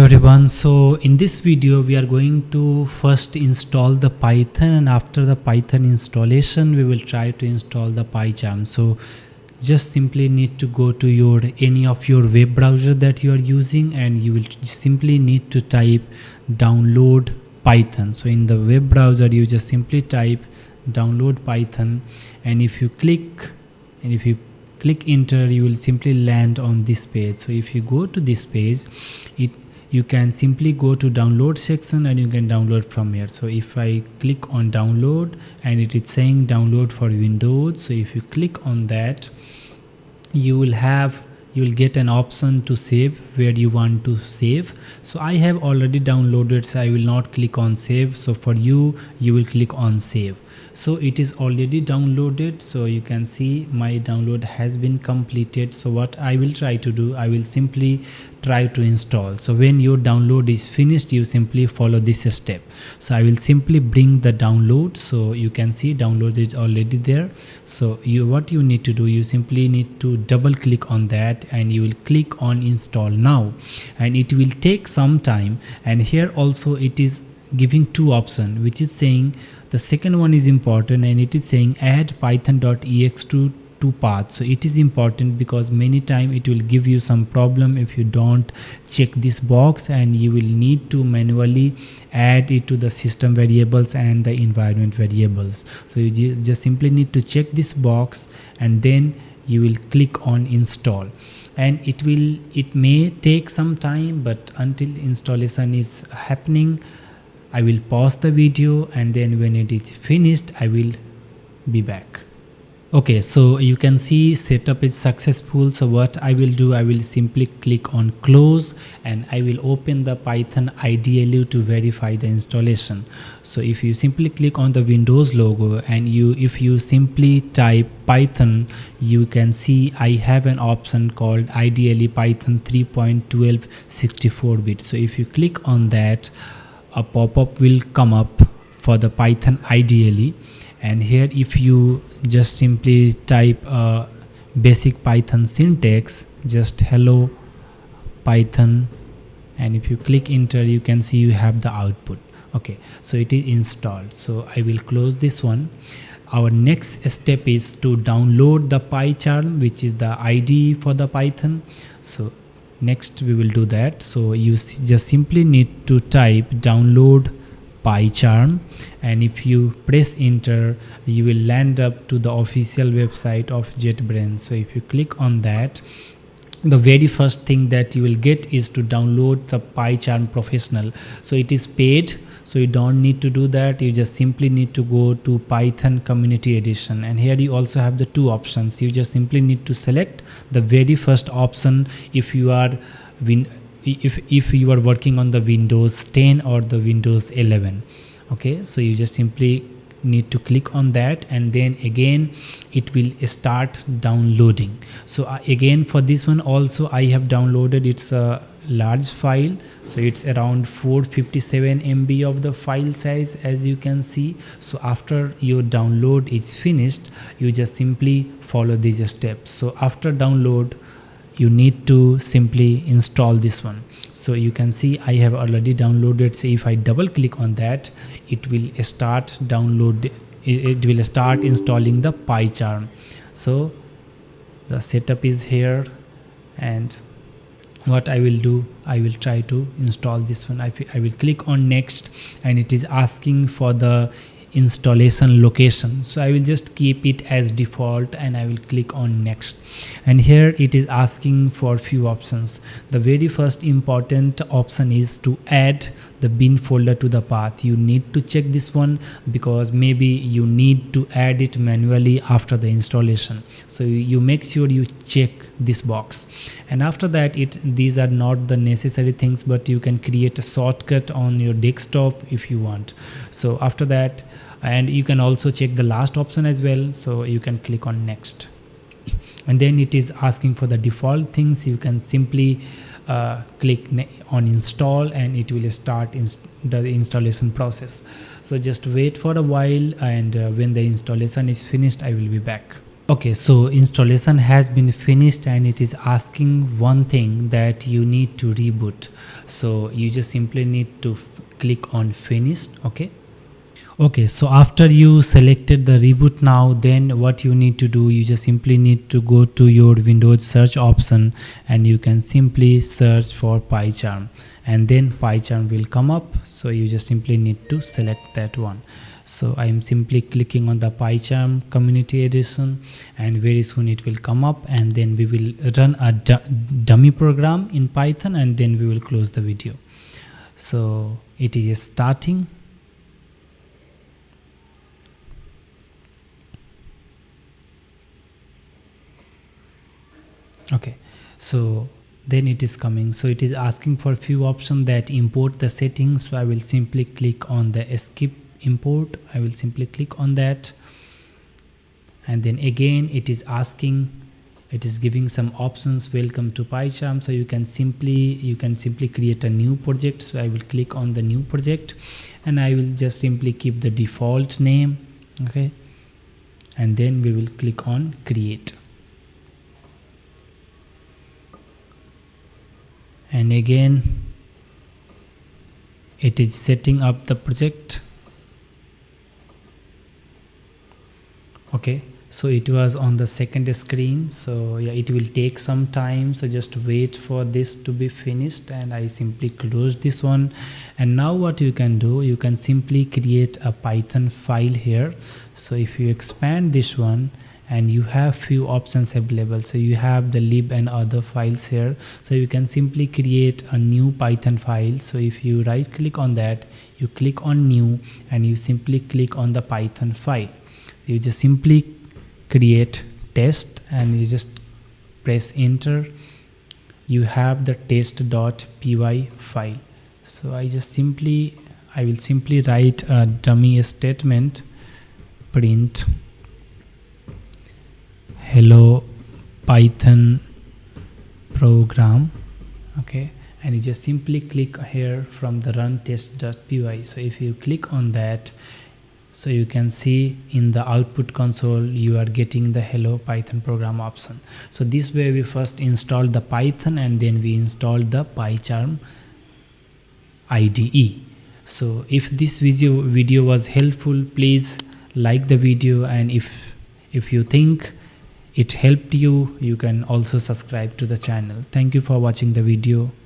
Hello everyone, so in this video we are going to first install the Python, and after the Python installation we will try to install the PyCharm. So just simply need to go to any of your web browser that you are using, and you will simply need to type download Python. So in the web browser you just simply type download Python, and if you click enter, you will simply land on this page. So if you go to this page, you can simply go to download section and you can download from here. So if I click on download, and it is saying download for Windows, so if you click on that, you will get an option to save where you want to save. So I have already downloaded, so I will not click on save. So for you will click on save. So it is already downloaded, so you can see my download has been completed. So what I will try to do, I will simply try to install. So when your download is finished, you simply follow this step. So I will simply bring the download, so you can see download is already there. So what you need to do, you simply need to double click on that, and you will click on install now, and it will take some time. And here also it is giving two options, which is saying the second one is important, and it is saying add python.ex to path. So it is important because many times it will give you some problem if you don't check this box, and you will need to manually add it to the system variables and the environment variables. So you just simply need to check this box, and then you will click on install. And it may take some time, but until installation is happening, I will pause the video, and then when it is finished I will be back. Okay, so you can see setup is successful. So what I will do, I will simply click on close, and I will open the Python IDE to verify the installation. So if you simply click on the Windows logo, and if you simply type Python, you can see I have an option called IDE Python 3.12 64-bit. So if you click on that, a pop-up will come up for the Python IDE, and here if you just simply type a basic Python syntax, just hello Python, and if you click enter, you can see you have the output. Okay, so it is installed. So I will close this one. Our next step is to download the PyCharm, which is the IDE for the Python. So next we will do that. So you just simply need to type download PyCharm, and if you press enter, you will land up to the official website of JetBrains. So if you click on that, the very first thing that you will get is to download the PyCharm Professional. So it is paid, so you don't need to do that. You just simply need to go to Python Community Edition, and here you also have the two options. You just simply need to select the very first option if you are if you are working on the Windows 10 or the Windows 11. Okay, so you just simply need to click on that, and then again it will start downloading. So again for this one also I have downloaded, it's a large file, so it's around 457 MB of the file size, as you can see. So after your download is finished, you just simply follow these steps. So after download, you need to simply install this one. So you can see I have already downloaded. So if I double click on that, it will start it will start installing the PyCharm. So the setup is here, and what I will do, I will try to install this one. I will click on next, and it is asking for the installation location. So I will just keep it as default, and I will click on next, and here it is asking for few options. The very first important option is to add the bin folder to the path. You need to check this one because maybe you need to add it manually after the installation. So you make sure you check this box, and after that these are not the necessary things, but you can create a shortcut on your desktop if you want. So after that, and you can also check the last option as well, so you can click on next, and then it is asking for the default things. You can simply click on install, and it will start the installation process. So just wait for a while, and when the installation is finished, I will be back. Okay, so installation has been finished and it is asking one thing that you need to reboot. So you just simply need to click on finished. Okay, so after you selected the reboot now, then what you need to do, you just simply need to go to your Windows search option and you can simply search for PyCharm and then PyCharm will come up. So you just simply need to select that one. So I am simply clicking on the PyCharm community edition and very soon it will come up, and then we will run a dummy program in Python and then we will close the video. So it is starting. Okay, so then it is coming. So it is asking for a few options that import the settings. So I will simply click on the skip import. I will simply click on that, and then again it is asking, it is giving some options. Welcome to PyCharm. So you can simply create a new project. So I will click on the new project and I will just simply keep the default name. Okay, and then we will click on create. And again it is setting up the project. Okay, so it was on the second screen, so yeah, it will take some time, so just wait for this to be finished, and I simply close this one. And now what you can do, you can simply create a Python file here. So if you expand this one, and you have few options available, so you have the lib and other files here, so you can simply create a new Python file. So if you right click on that, you click on new and you simply click on the Python file. You just simply create test and you just press enter. You have the test.py file. So I will simply write a dummy statement, print hello Python program. Okay, and you just simply click here from the run test.py. So if you click on that, so you can see in the output console you are getting the hello Python program option. So this way we first installed the Python and then we installed the PyCharm IDE. So if this video was helpful, please like the video, and if you think it helped you, you can also subscribe to the channel. Thank you for watching the video.